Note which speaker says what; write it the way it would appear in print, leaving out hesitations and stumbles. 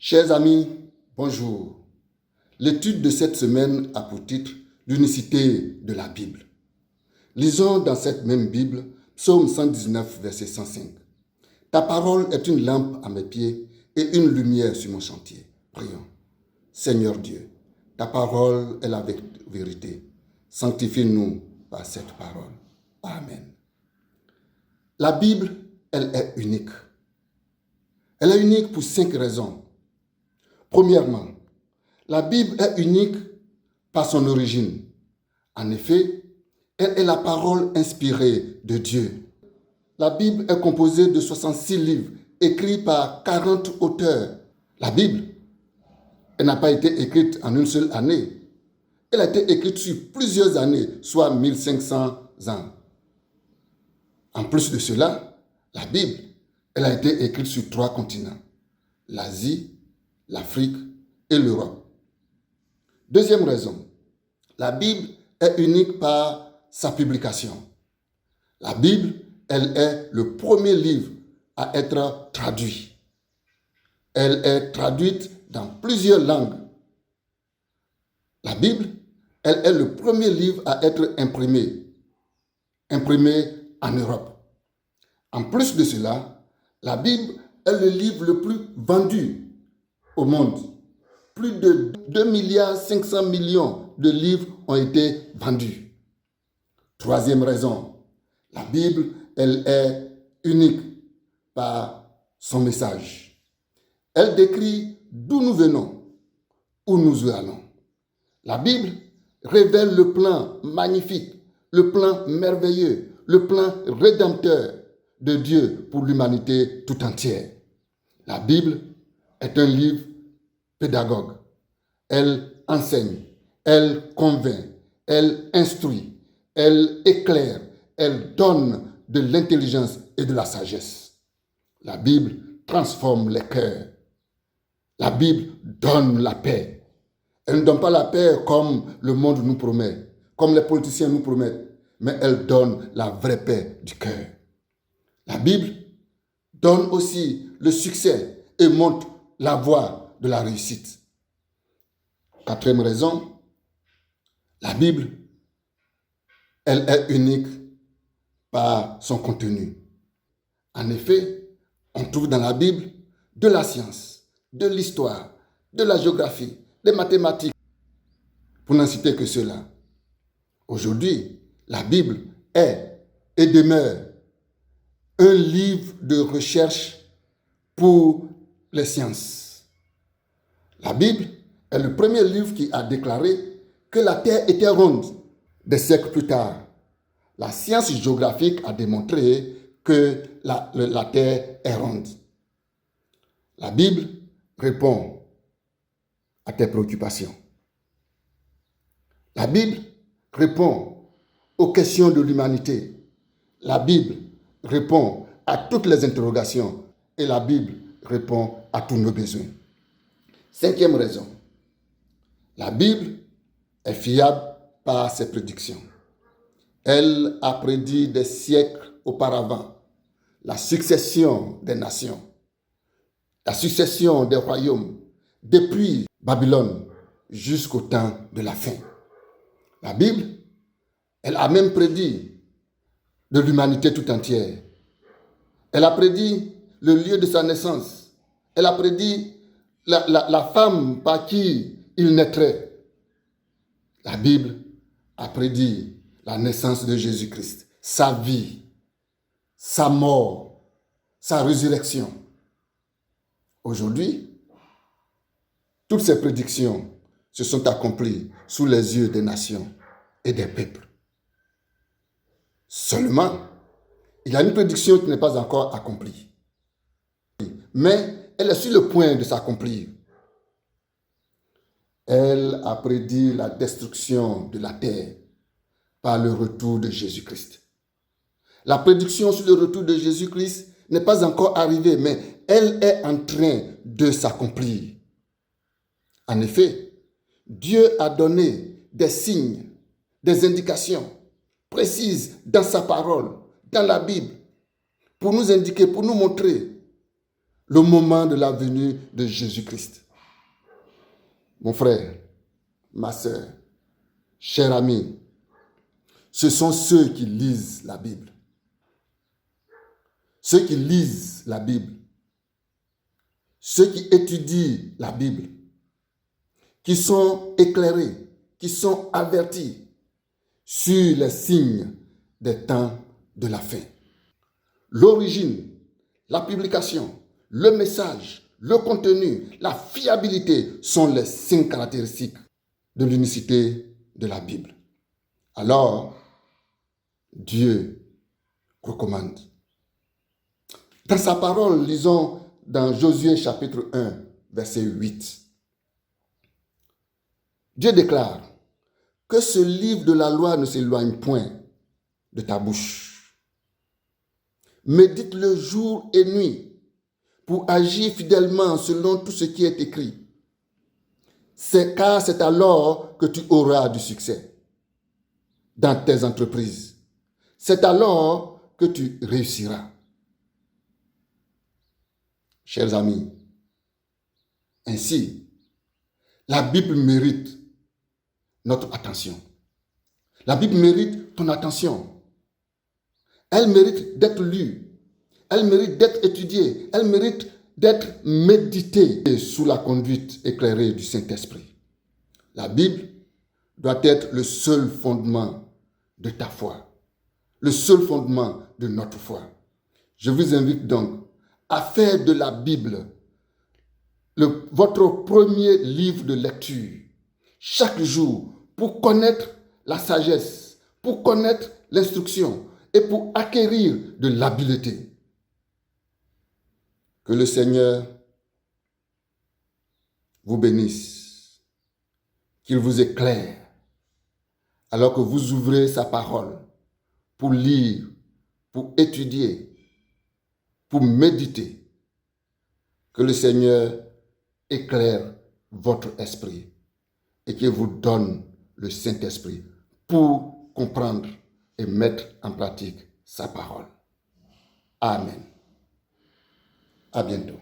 Speaker 1: Chers amis, bonjour. L'étude de cette semaine a pour titre l'unicité de la Bible. Lisons dans cette même Bible, Psaume 119, verset 105. Ta parole est une lampe à mes pieds et une lumière sur mon chantier. Prions. Seigneur Dieu, ta parole est la vérité. Sanctifie-nous par cette parole. Amen. La Bible, elle est unique. Elle est unique pour 5 raisons. Premièrement, la Bible est unique par son origine. En effet, elle est la parole inspirée de Dieu. La Bible est composée de 66 livres écrits par 40 auteurs. La Bible, elle n'a pas été écrite en une seule année. Elle a été écrite sur plusieurs années, soit 1500 ans. En plus de cela, la Bible, elle a été écrite sur 3 continents, l'Asie, l'Afrique et l'Europe. Deuxième raison, la Bible est unique par sa publication. La Bible, elle est le premier livre à être traduit. Elle est traduite dans plusieurs langues. La Bible, elle est le premier livre à être imprimé en Europe. En plus de cela, la Bible est le livre le plus vendu au monde. Plus de 2,5 milliards de livres ont été vendus. Troisième raison, la Bible, elle est unique par son message. Elle décrit d'où nous venons, où nous allons. La Bible révèle le plan magnifique, le plan merveilleux, le plan rédempteur de Dieu pour l'humanité tout entière. La Bible est un livre pédagogue. Elle enseigne, elle convainc, elle instruit, elle éclaire, elle donne de l'intelligence et de la sagesse. La Bible transforme les cœurs. La Bible donne la paix. Elle ne donne pas la paix comme le monde nous promet, comme les politiciens nous promettent, mais elle donne la vraie paix du cœur. La Bible donne aussi le succès et montre la voie de la réussite. Quatrième raison, la Bible, elle est unique par son contenu. En effet, on trouve dans la Bible de la science, de l'histoire, de la géographie, des mathématiques, pour n'en citer que cela. Aujourd'hui, la Bible est et demeure un livre de recherche pour les sciences. La Bible est le premier livre qui a déclaré que la Terre était ronde. Des siècles plus tard, la science géographique a démontré que la Terre est ronde. La Bible répond à tes préoccupations. La Bible répond aux questions de l'humanité. La Bible répond à toutes les interrogations et la Bible répond à tous nos besoins. Cinquième raison, la Bible est fiable par ses prédictions. Elle a prédit des siècles auparavant la succession des nations, la succession des royaumes, depuis Babylone jusqu'au temps de la fin. La Bible, elle a même prédit de l'humanité tout entière. Elle a prédit le lieu de sa naissance. Elle a prédit la femme par qui il naîtrait. La Bible a prédit la naissance de Jésus-Christ, sa vie, sa mort, sa résurrection. Aujourd'hui, toutes ces prédictions se sont accomplies sous les yeux des nations et des peuples. Seulement, il y a une prédiction qui n'est pas encore accomplie. Mais elle est sur le point de s'accomplir. Elle a prédit la destruction de la terre par le retour de Jésus-Christ. La prédiction sur le retour de Jésus-Christ n'est pas encore arrivée, mais elle est en train de s'accomplir. En effet, Dieu a donné des signes, des indications précises dans sa parole, dans la Bible, pour nous indiquer, pour nous montrer le moment de la venue de Jésus-Christ. Mon frère, ma sœur, cher ami, ce sont ceux qui lisent la Bible. Ceux qui lisent la Bible, ceux qui étudient la Bible, qui sont éclairés, qui sont avertis sur les signes des temps de la fin. L'origine, la publication, le message, le contenu, la fiabilité sont les 5 caractéristiques de l'unicité de la Bible. Alors, Dieu recommande. Dans sa parole, lisons dans Josué chapitre 1, verset 8. Dieu déclare que ce livre de la loi ne s'éloigne point de ta bouche. Médite-le jour et nuit pour agir fidèlement selon tout ce qui est écrit. Car c'est alors que tu auras du succès dans tes entreprises. C'est alors que tu réussiras. Chers amis, ainsi, la Bible mérite notre attention. La Bible mérite ton attention. Elle mérite d'être lue. Elle mérite d'être étudiée. Elle mérite d'être méditée sous la conduite éclairée du Saint-Esprit. La Bible doit être le seul fondement de ta foi, le seul fondement de notre foi. Je vous invite donc à faire de la Bible votre premier livre de lecture chaque jour pour connaître la sagesse, pour connaître l'instruction et pour acquérir de l'habileté. Que le Seigneur vous bénisse, qu'il vous éclaire alors que vous ouvrez sa parole pour lire, pour étudier, pour méditer. Que le Seigneur éclaire votre esprit et qu'il vous donne le Saint-Esprit pour comprendre et mettre en pratique sa parole. Amen. À bientôt.